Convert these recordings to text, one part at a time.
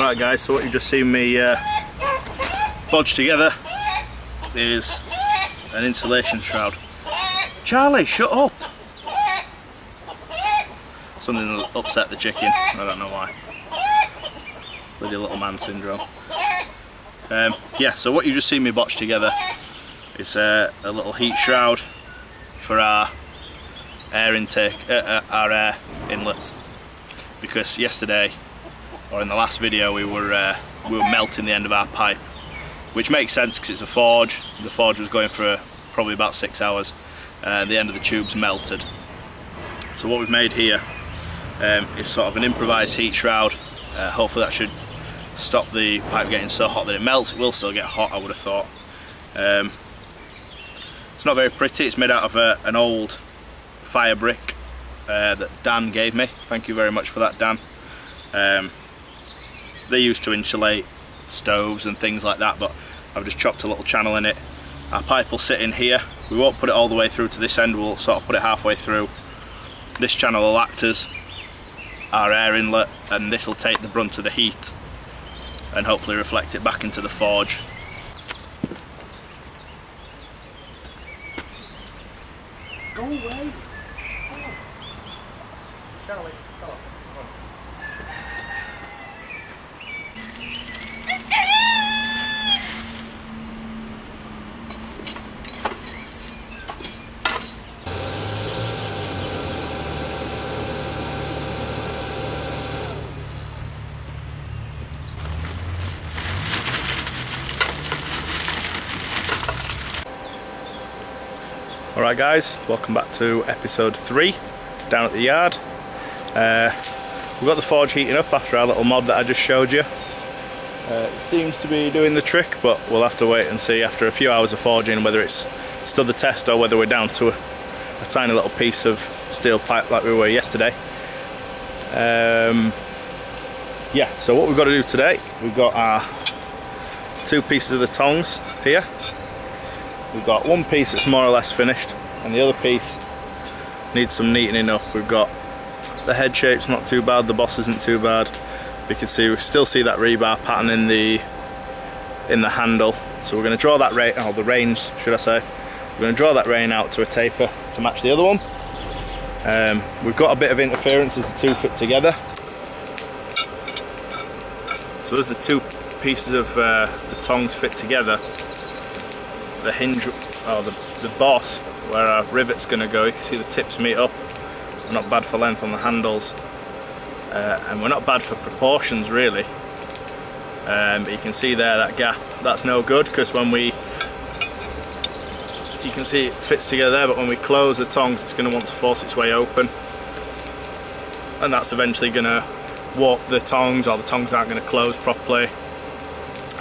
Alright guys, so what you've just seen me bodge together is an insulation shroud. Charlie, shut up! Something that upset the chicken, I don't know why. Bloody little man syndrome. Yeah, so what you've just seen me botch together is a little heat shroud for our air intake, our air inlet. Because yesterday, or in the last video, we were melting the end of our pipe, which makes sense because it's a forge. The forge was going for probably about 6 hours. The end of the tube's melted. So what we've made here is sort of an improvised heat shroud. Hopefully that should stop the pipe getting so hot that it melts. It will still get hot, I would have thought. It's not very pretty. It's made out of an old fire brick that Dan gave me. Thank you very much for that, Dan. They used to insulate stoves and things like that, but I've just chopped a little channel in it. Our pipe will sit in here. We won't put it all the way through to this end, we'll sort of put it halfway through. This channel will act as our air inlet, and this will take the brunt of the heat and hopefully reflect it back into the forge. Go away! Oh. Charlie, come on. Alright guys, welcome back to episode 3 down at the yard. We've got the forge heating up after our little mod that I just showed you. It seems to be doing the trick, but we'll have to wait and see after a few hours of forging whether it's stood the test or whether we're down to a tiny little piece of steel pipe like we were yesterday. Yeah, so what we've got to do today, we've got our 2 pieces of the tongs here. We've got one piece that's more or less finished, and the other piece needs some neatening up. We've got the head shape's not too bad, the boss isn't too bad. We can see, we still see that rebar pattern in the handle. So we're going to draw that the reins, should I say. We're going to draw that rein out to a taper to match the other one. We've got a bit of interference as the 2 fit together. So as the 2 pieces of the tongs fit together, the hinge, or the boss where our rivet's going to go, you can see the tips meet up. We're not bad for length on the handles, and we're not bad for proportions really. But you can see there that gap, that's no good, because when you can see it fits together there, but when we close the tongs it's going to want to force its way open, and that's eventually going to warp the tongs, or the tongs aren't going to close properly,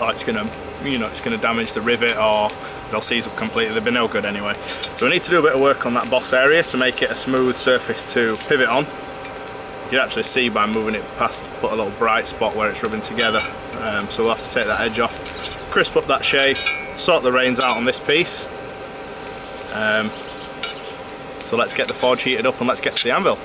or it's going to, it's going to damage the rivet, or they'll seize up completely. They'll be no good anyway. So we need to do a bit of work on that boss area to make it a smooth surface to pivot on. You can actually see by moving it past, put a little bright spot where it's rubbing together. So we'll have to take that edge off, crisp up that shape, sort the reins out on this piece. So let's get the forge heated up and let's get to the anvil.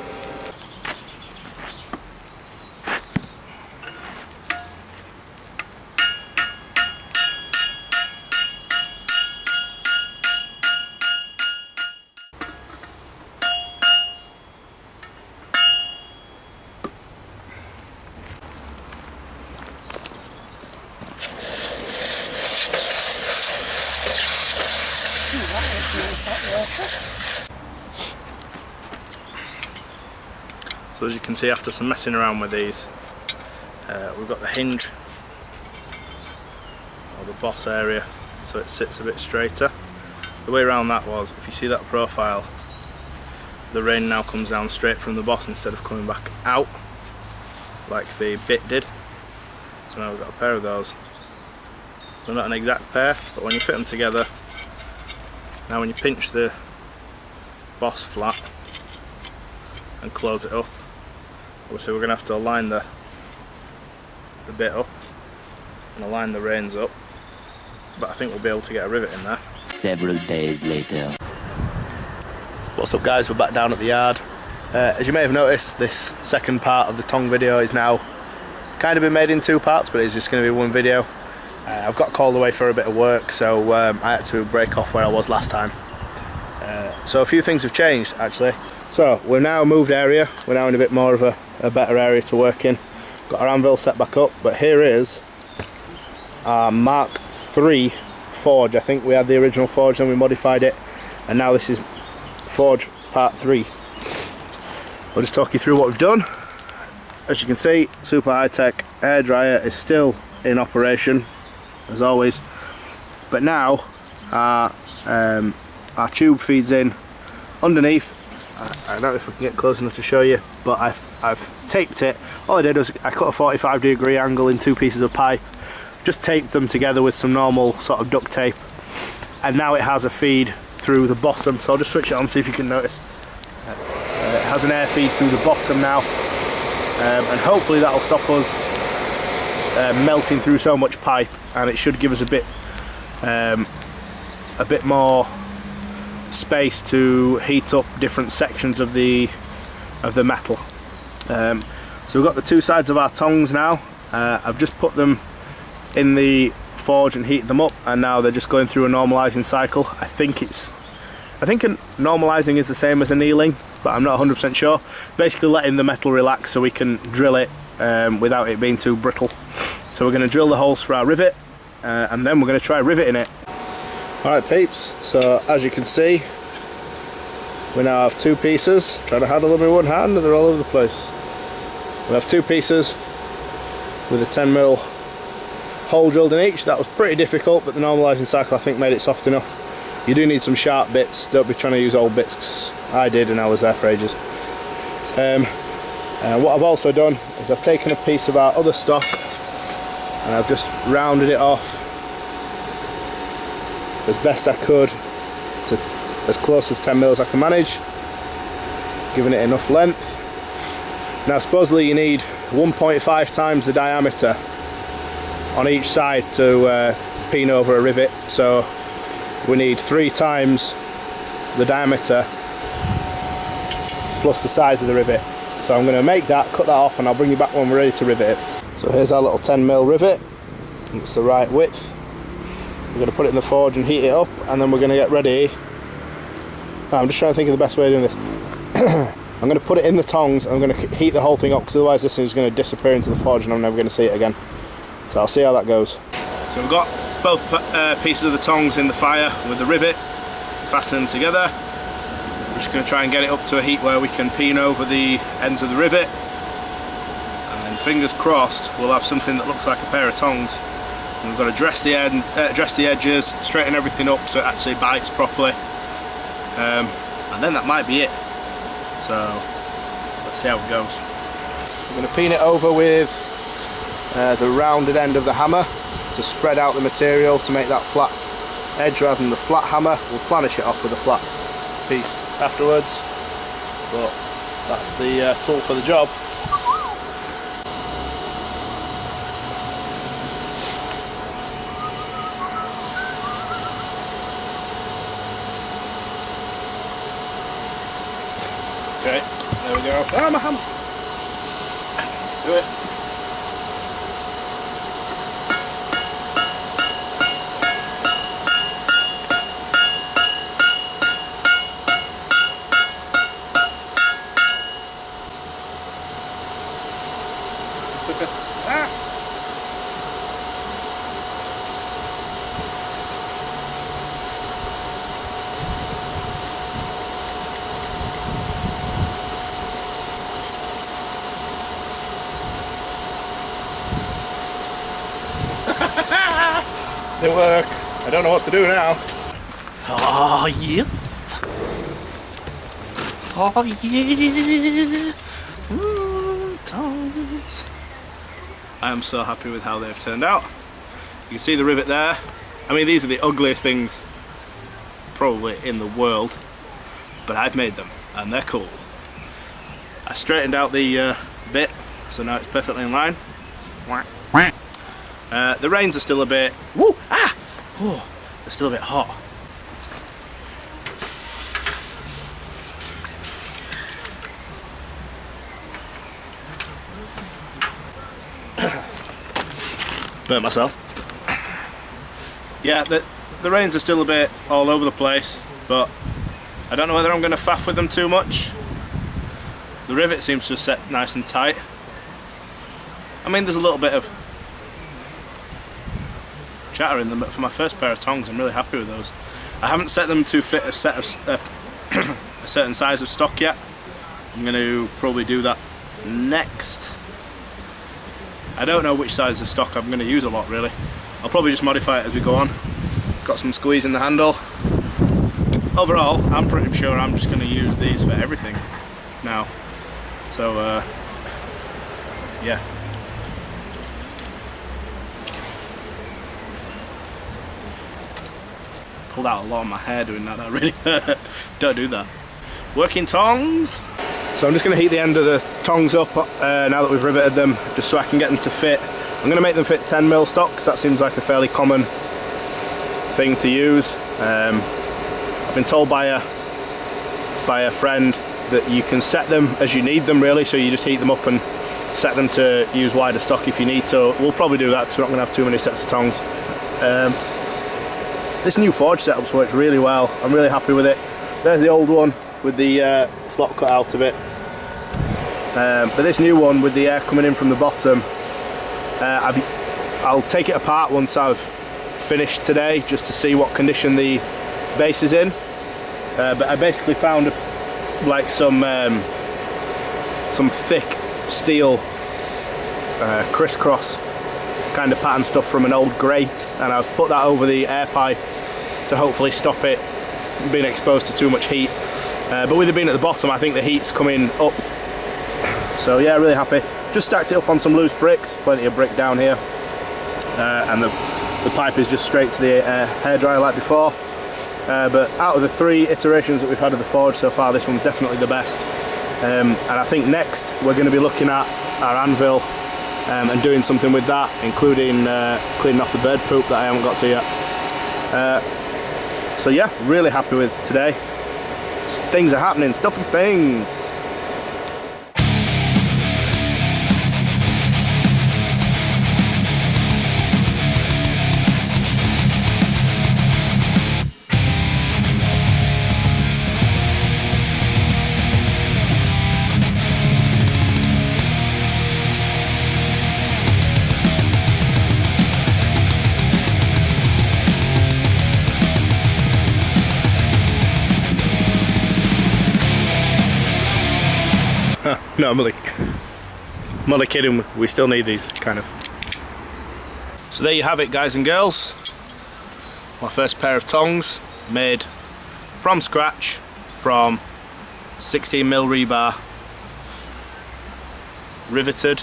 So as you can see, after some messing around with these, we've got the hinge, or the boss area, so it sits a bit straighter. The way around that was, if you see that profile, the rein now comes down straight from the boss instead of coming back out like the bit did. So now we've got a pair of those. They're not an exact pair, but when you fit them together, now when you pinch the boss flat and close it up, obviously we're going to have to align the bit up and align the reins up, but I think we'll be able to get a rivet in there. Several days later. What's up guys, we're back down at the yard. As you may have noticed, this second part of the tong video is now kind of been made in 2 parts, but it's just going to be one video. I've got called away for a bit of work, so I had to break off where I was last time. So a few things have changed actually. So we're now moved area, we're now in a bit more of a better area to work in. Got our anvil set back up, but here is our Mark III forge. I think we had the original forge, then we modified it, and now this is forge part 3. I'll just talk you through what we've done. As you can see, super high-tech air dryer is still in operation as always, but now our tube feeds in underneath. I don't know if we can get close enough to show you, but I've taped it. All I did was I cut a 45-degree angle in 2 pieces of pipe, just taped them together with some normal sort of duct tape, and now it has a feed through the bottom. So I'll just switch it on, see if you can notice. It has an air feed through the bottom now, and hopefully that'll stop us melting through so much pipe, and it should give us a bit more space to heat up different sections of the metal. So we've got the 2 sides of our tongs now. I've just put them in the forge and heated them up, and now they're just going through a normalizing cycle. I think normalizing is the same as annealing, but I'm not 100% sure. Basically letting the metal relax so we can drill it without it being too brittle. So we're going to drill the holes for our rivet, and then we're going to try riveting it. Alright peeps, so as you can see, we now have 2 pieces. Trying to handle them in one hand and they're all over the place. We have 2 pieces with a 10mm hole drilled in each. That was pretty difficult, but the normalising cycle I think made it soft enough. You do need some sharp bits, don't be trying to use old bits, 'cause I did and I was there for ages. What I've also done is I've taken a piece of our other stock and I've just rounded it off as best I could to as close as 10mm as I can manage, giving it enough length. Now supposedly you need 1.5 times the diameter on each side to peen over a rivet, so we need 3 times the diameter plus the size of the rivet. So I'm going to make that, cut that off, and I'll bring you back when we're ready to rivet it. So here's our little 10mm rivet, it's the right width. We're going to put it in the forge and heat it up, and then we're going to get ready. I'm just trying to think of the best way of doing this. I'm going to put it in the tongs, I'm going to heat the whole thing up, because otherwise this is going to disappear into the forge and I'm never going to see it again. So I'll see how that goes. So we've got both pieces of the tongs in the fire with the rivet, fasten them together. We're just going to try and get it up to a heat where we can peen over the ends of the rivet, and then fingers crossed we'll have something that looks like a pair of tongs. And we've got to dress the edges, straighten everything up so it actually bites properly, and then that might be it. So let's see how it goes. We're going to peen it over with the rounded end of the hammer to spread out the material to make that flat edge rather than the flat hammer. We'll planish it off with a flat piece afterwards, but that's the tool for the job. Okay, there we go. Ah, my hammer! Do it. Ah! Didn't work. I don't know what to do now. Oh yes! Oh yeah! Tongs! I am so happy with how they've turned out. You can see the rivet there. I mean, these are the ugliest things probably in the world, but I've made them and they're cool. I straightened out the bit, so now it's perfectly in line. The reins are still a bit, woo, ah, oh, they're still a bit hot. burnt myself. Yeah, the reins are still a bit all over the place, but I don't know whether I'm going to faff with them too much. The rivet seems to have set nice and tight. I mean, there's a little bit of chatter in them, but for my first pair of tongs, I'm really happy with those. I haven't set them to fit a set of a certain size of stock yet. I'm going to probably do that next. I don't know which size of stock I'm going to use a lot, really. I'll probably just modify it as we go on. It's got some squeeze in the handle. Overall, I'm pretty sure I'm just going to use these for everything now. So, yeah. Pulled out a lot of my hair doing that really. Don't do that. Working tongs. So I'm just going to heat the end of the tongs up now that we've riveted them, just so I can get them to fit. I'm going to make them fit 10mm stock, because that seems like a fairly common thing to use. I've been told by a friend that you can set them as you need them, really, so you just heat them up and set them to use wider stock if you need to. We'll probably do that because we're not going to have too many sets of tongs. This new forge setup's worked really well. I'm really happy with it. There's the old one with the slot cut out of it. But this new one with the air coming in from the bottom, I'll take it apart once I've finished today, just to see what condition the base is in. But I basically found like some thick steel crisscross kind of pattern stuff from an old grate, and I've put that over the air pipe to hopefully stop it being exposed to too much heat. But with it being at the bottom, I think the heat's coming up. So yeah, really happy. Just stacked it up on some loose bricks, plenty of brick down here, and the pipe is just straight to the hairdryer like before. But out of the 3 iterations that we've had of the forge so far, this one's definitely the best. And I think next we're going to be looking at our anvil and doing something with that, including cleaning off the bird poop that I haven't got to yet. So yeah, really happy with today. Things are happening, stuff and things. No, I'm only kidding, we still need these, kind of. So there you have it, guys and girls. My first pair of tongs, made from scratch, from 16mm rebar, riveted.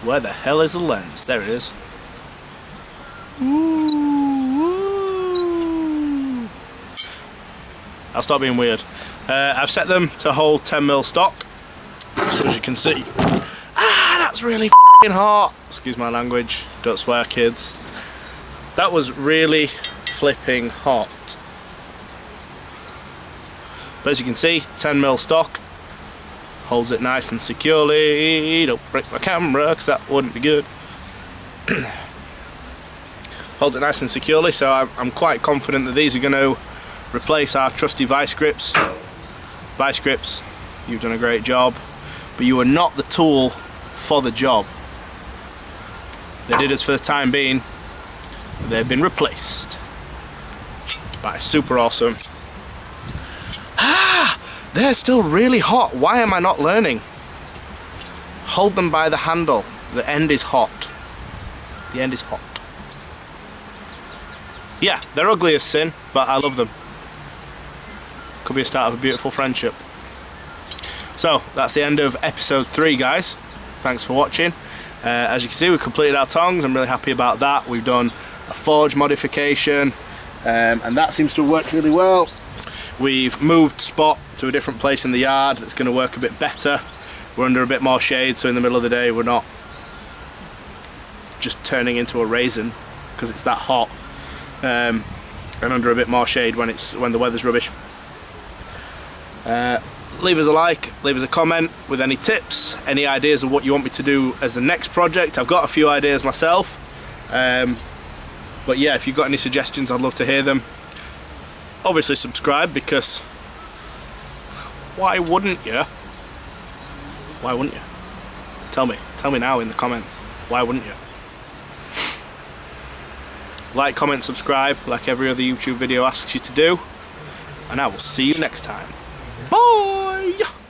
Where the hell is the lens? There it is. Ooh. I'll stop being weird. I've set them to hold 10mm stock, so as you can see. That's really f***ing hot. Excuse my language, don't swear, kids. That was really flipping hot. But as you can see, 10mm stock, holds it nice and securely. Don't break my camera, because that wouldn't be good. Holds it nice and securely, so I'm quite confident that these are going to replace our trusty vice grips. Vice grips, you've done a great job, but you are not the tool for the job. They did us for the time being. They've been replaced by super awesome. They're still really hot. Why am I not learning? Hold them by the handle. The end is hot. The end is hot. Yeah, they're ugly as sin, but I love them. Could be a start of a beautiful friendship. So that's the end of episode 3, guys. Thanks for watching. As you can see, we've completed our tongs. I'm really happy about that. We've done a forge modification, and that seems to have worked really well. We've moved spot to a different place in the yard that's going to work a bit better. We're under a bit more shade, so in the middle of the day we're not just turning into a raisin because it's that hot, and under a bit more shade when the weather's rubbish. leave us a like, leave us a comment with any tips, any ideas of what you want me to do as the next project. I've got a few ideas myself, but yeah, if you've got any suggestions, I'd love to hear them. Obviously subscribe, because why wouldn't you? Why wouldn't you? Tell me now in the comments, why wouldn't you? Like, comment, subscribe, like every other YouTube video asks you to do, and I will see you next time. Bye!